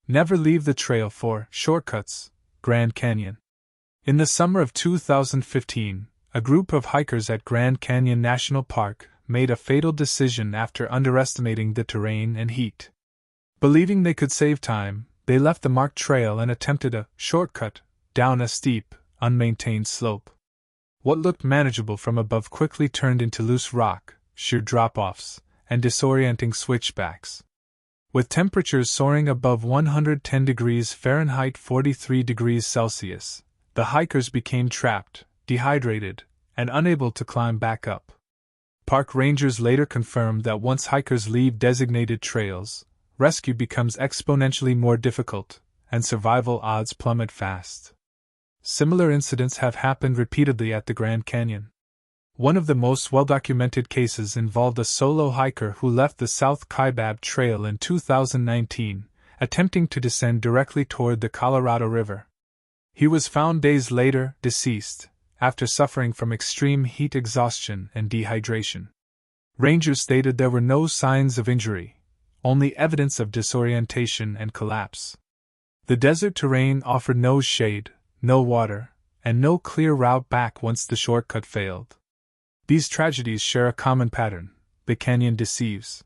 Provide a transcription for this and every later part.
Never leave the trail for shortcuts. Grand Canyon. In the summer of 2015, a group of hikers at Grand Canyon National Park made a fatal decision after underestimating the terrain and heat. Believing they could save time, they left the marked trail and attempted a shortcut down a steep, unmaintained slope. What looked manageable from above quickly turned into loose rock, sheer drop-offs, and disorienting switchbacks. With temperatures soaring above 110 degrees Fahrenheit 43 degrees Celsius, the hikers became trapped, dehydrated, and unable to climb back up. Park rangers later confirmed that once hikers leave designated trails, rescue becomes exponentially more difficult, and survival odds plummet fast. Similar incidents have happened repeatedly at the Grand Canyon. One of the most well-documented cases involved a solo hiker who left the South Kaibab Trail in 2019, attempting to descend directly toward the Colorado River. He was found days later, deceased, after suffering from extreme heat exhaustion and dehydration. Rangers stated there were no signs of injury, only evidence of disorientation and collapse. The desert terrain offered no shade, no water, and no clear route back once the shortcut failed. These tragedies share a common pattern: the canyon deceives.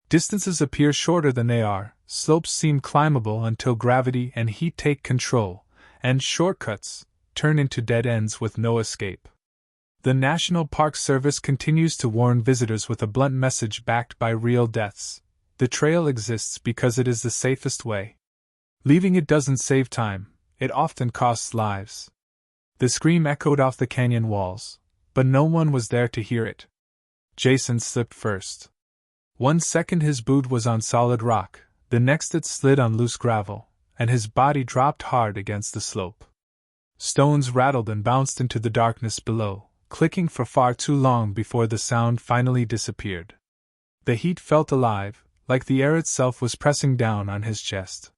Distances appear shorter than they are, slopes seem climbable until gravity and heat take control, and shortcuts turn into dead ends with no escape. The National Park Service continues to warn visitors with a blunt message backed by real deaths: the trail exists because it is the safest way. Leaving it doesn't save time, it often costs lives. The scream echoed off the canyon walls, but no one was there to hear it. Jason slipped first. 1 second his boot was on solid rock, the next it slid on loose gravel, and his body dropped hard against the slope. Stones rattled and bounced into the darkness below, clicking for far too long before the sound finally disappeared. The heat felt alive, like the air itself was pressing down on his chest.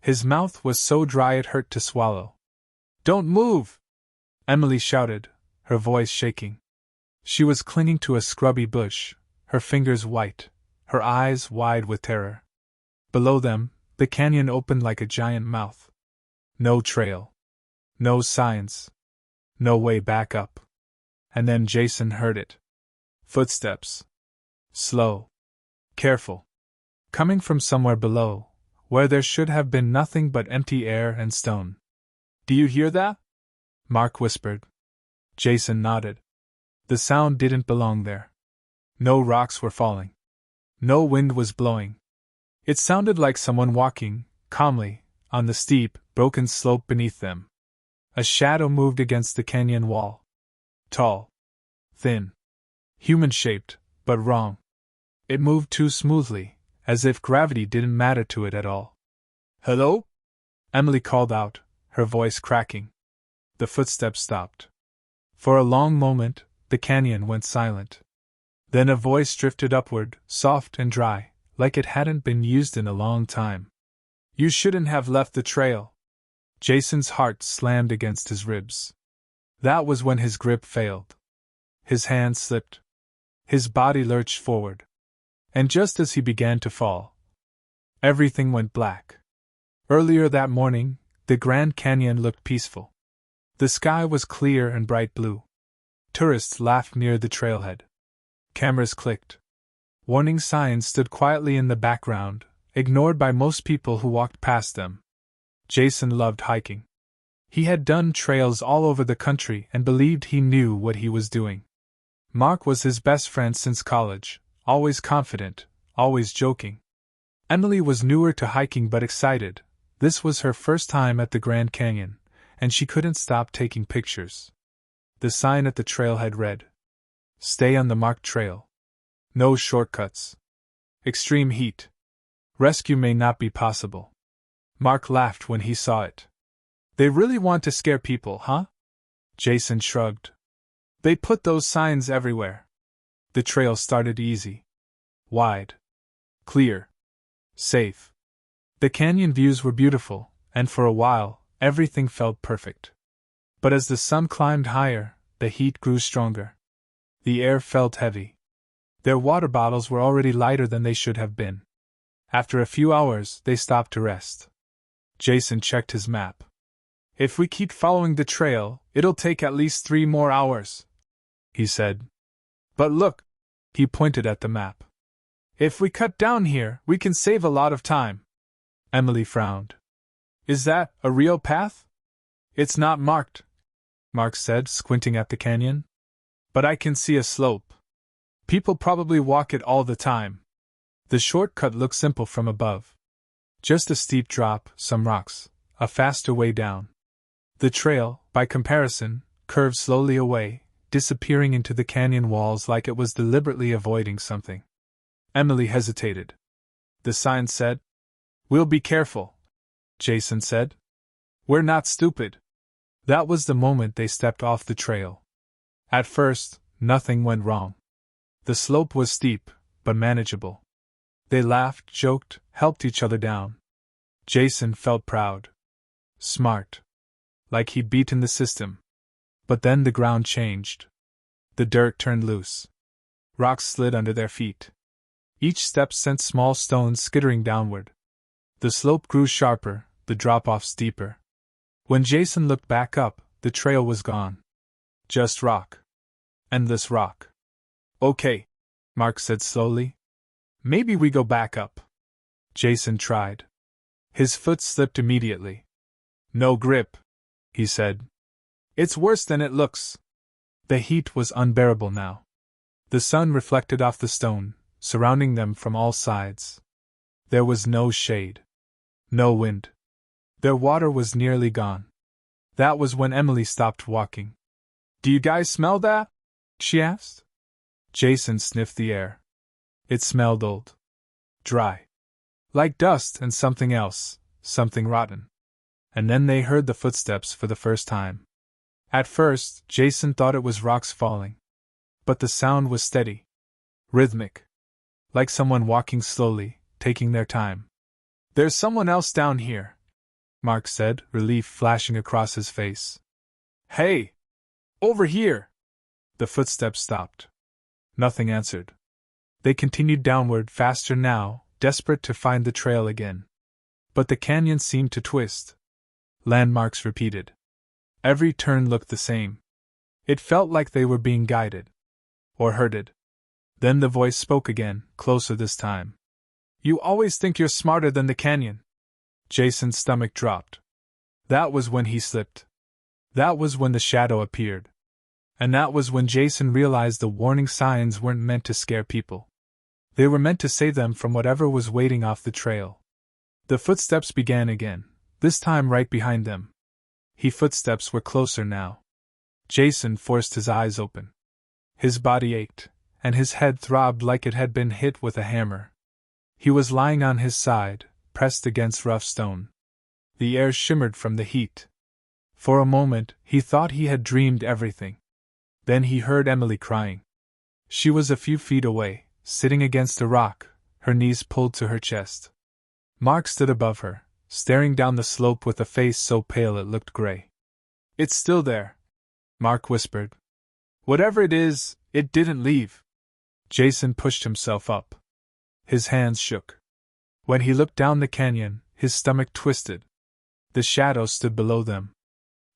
His mouth was so dry it hurt to swallow. "Don't move!" Emily shouted, her voice shaking. She was clinging to a scrubby bush, her fingers white, her eyes wide with terror. Below them, the canyon opened like a giant mouth. No trail. No signs. No way back up. And then Jason heard it. Footsteps. Slow. Careful. Coming from somewhere below, where there should have been nothing but empty air and stone. "Do you hear that?" Mark whispered. Jason nodded. The sound didn't belong there. No rocks were falling. No wind was blowing. It sounded like someone walking, calmly, on the steep, broken slope beneath them. A shadow moved against the canyon wall. Tall. Thin. Human-shaped, but wrong. It moved too smoothly, as if gravity didn't matter to it at all. "Hello?" Emily called out, her voice cracking. The footsteps stopped. For a long moment, the canyon went silent. Then a voice drifted upward, soft and dry, like it hadn't been used in a long time. "You shouldn't have left the trail." Jason's heart slammed against his ribs. That was when his grip failed. His hand slipped. His body lurched forward. And just as he began to fall, everything went black. Earlier that morning, the Grand Canyon looked peaceful. The sky was clear and bright blue. Tourists laughed near the trailhead. Cameras clicked. Warning signs stood quietly in the background, ignored by most people who walked past them. Jason loved hiking. He had done trails all over the country and believed he knew what he was doing. Mark was his best friend since college, always confident, always joking. Emily was newer to hiking but excited. This was her first time at the Grand Canyon, and she couldn't stop taking pictures. The sign at the trailhead read, "Stay on the marked trail. No shortcuts. Extreme heat. Rescue may not be possible." Mark laughed when he saw it. "They really want to scare people, huh?" Jason shrugged. "They put those signs everywhere." The trail started easy. Wide. Clear. Safe. The canyon views were beautiful, and for a while, everything felt perfect. But as the sun climbed higher, the heat grew stronger. The air felt heavy. Their water bottles were already lighter than they should have been. After a few hours, they stopped to rest. Jason checked his map. If we keep following the trail, it'll take at least 3 more hours, he said. But look, he pointed at the map. If we cut down here, we can save a lot of time. Emily frowned. Is that a real path? It's not marked, Mark said, squinting at the canyon. But I can see a slope. People probably walk it all the time. The shortcut looks simple from above. Just a steep drop, some rocks, a faster way down. The trail, by comparison, curved slowly away, disappearing into the canyon walls like it was deliberately avoiding something. Emily hesitated. The sign said, "We'll be careful," Jason said. "We're not stupid." That was the moment they stepped off the trail. At first, nothing went wrong. The slope was steep, but manageable. They laughed, joked, helped each other down. Jason felt proud. Smart. Like he'd beaten the system. But then the ground changed. The dirt turned loose. Rocks slid under their feet. Each step sent small stones skittering downward. The slope grew sharper, the drop-off steeper. When Jason looked back up, the trail was gone. Just rock. Endless rock. Okay, Mark said slowly. Maybe we go back up. Jason tried. His foot slipped immediately. No grip, he said. It's worse than it looks. The heat was unbearable now. The sun reflected off the stone, surrounding them from all sides. There was no shade. No wind. Their water was nearly gone. That was when Emily stopped walking. Do you guys smell that? She asked. Jason sniffed the air. It smelled old. Dry. Like dust and something else, something rotten. And then they heard the footsteps for the first time. At first, Jason thought it was rocks falling. But the sound was steady. Rhythmic. Like someone walking slowly, taking their time. There's someone else down here, Mark said, relief flashing across his face. Hey! Over here! The footsteps stopped. Nothing answered. They continued downward faster now, desperate to find the trail again. But the canyon seemed to twist. Landmarks repeated. Every turn looked the same. It felt like they were being guided. Or herded. Then the voice spoke again, closer this time. You always think you're smarter than the canyon. Jason's stomach dropped. That was when he slipped. That was when the shadow appeared. And that was when Jason realized the warning signs weren't meant to scare people. They were meant to save them from whatever was waiting off the trail. The footsteps began again, this time right behind them. Footsteps were closer now. Jason forced his eyes open. His body ached, and his head throbbed like it had been hit with a hammer. He was lying on his side, pressed against rough stone. The air shimmered from the heat. For a moment, he thought he had dreamed everything. Then he heard Emily crying. She was a few feet away, sitting against a rock, her knees pulled to her chest. Mark stood above her, staring down the slope with a face so pale it looked gray. It's still there, Mark whispered. Whatever it is, it didn't leave. Jason pushed himself up. His hands shook. When he looked down the canyon, his stomach twisted. The shadow stood below them.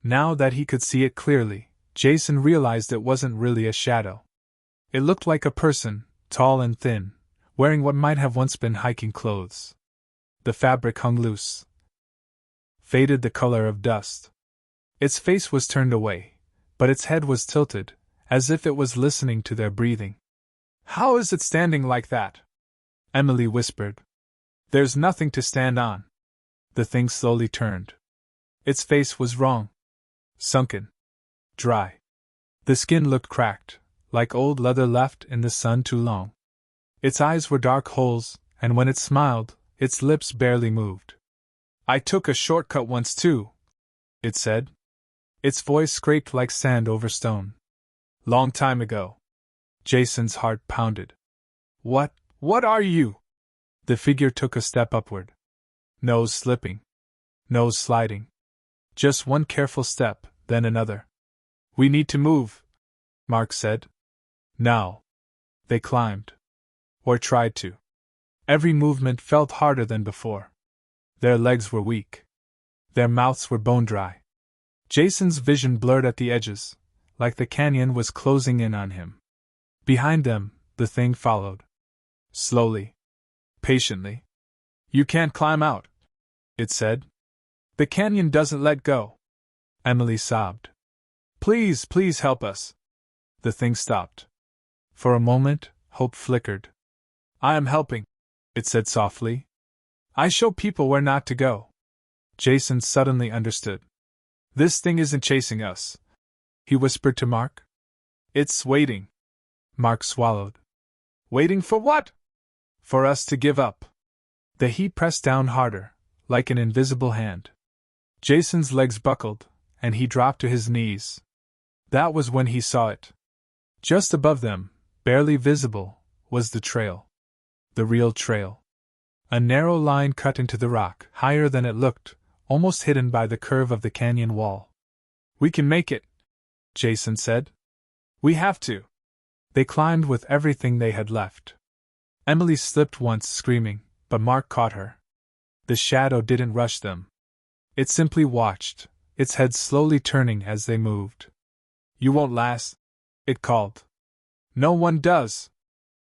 Now that he could see it clearly, Jason realized it wasn't really a shadow. It looked like a person, tall and thin, wearing what might have once been hiking clothes. The fabric hung loose. Faded the color of dust. Its face was turned away, but its head was tilted, as if it was listening to their breathing. How is it standing like that? Emily whispered. There's nothing to stand on. The thing slowly turned. Its face was wrong. Sunken. Dry. The skin looked cracked, like old leather left in the sun too long. Its eyes were dark holes, and when it smiled, its lips barely moved. I took a shortcut once too, it said. Its voice scraped like sand over stone. Long time ago. Jason's heart pounded. What are you? The figure took a step upward. Nose slipping. Nose sliding. Just one careful step, then another. We need to move, Mark said. Now. They climbed. Or tried to. Every movement felt harder than before. Their legs were weak. Their mouths were bone dry. Jason's vision blurred at the edges, like the canyon was closing in on him. Behind them, the thing followed. Slowly. Patiently. "You can't climb out," it said. "The canyon doesn't let go." Emily sobbed. "Please, please help us." The thing stopped. For a moment, hope flickered. "I am helping," it said softly. "I show people where not to go." Jason suddenly understood. "This thing isn't chasing us," he whispered to Mark. "It's waiting." Mark swallowed. "Waiting for what?" "For us to give up." The heat pressed down harder, like an invisible hand. Jason's legs buckled, and he dropped to his knees. That was when he saw it. Just above them, barely visible, was the trail. The real trail. A narrow line cut into the rock, higher than it looked, almost hidden by the curve of the canyon wall. "We can make it," Jason said. "We have to." They climbed with everything they had left. Emily slipped once, screaming, but Mark caught her. The shadow didn't rush them. It simply watched, its head slowly turning as they moved. "You won't last," it called. "No one does."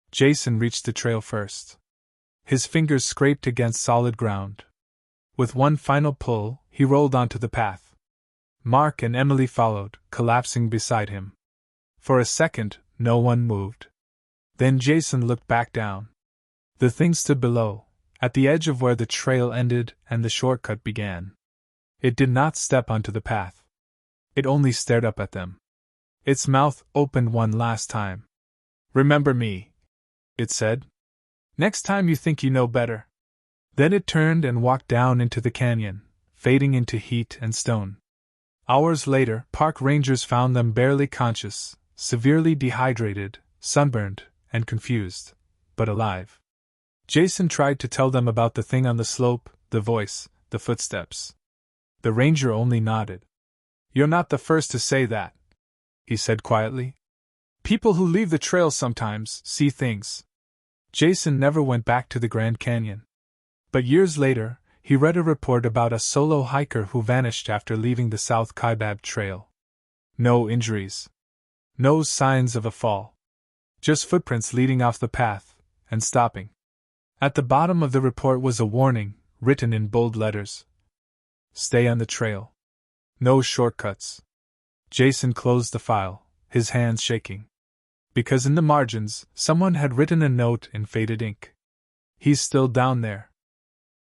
Jason reached the trail first. His fingers scraped against solid ground. With one final pull, he rolled onto the path. Mark and Emily followed, collapsing beside him. For a second, no one moved. Then Jason looked back down. The thing stood below, at the edge of where the trail ended and the shortcut began. It did not step onto the path. It only stared up at them. Its mouth opened one last time. "Remember me," it said. "Next time you think you know better." Then it turned and walked down into the canyon, fading into heat and stone. Hours later, park rangers found them barely conscious, severely dehydrated, sunburned, and confused, but alive. Jason tried to tell them about the thing on the slope, the voice, the footsteps. The ranger only nodded. "You're not the first to say that," he said quietly. "People who leave the trail sometimes see things." Jason never went back to the Grand Canyon. But years later, he read a report about a solo hiker who vanished after leaving the South Kaibab Trail. No injuries. No signs of a fall. Just footprints leading off the path, and stopping. At the bottom of the report was a warning, written in bold letters. "Stay on the trail. No shortcuts." Jason closed the file, his hands shaking. Because in the margins, someone had written a note in faded ink. "He's still down there.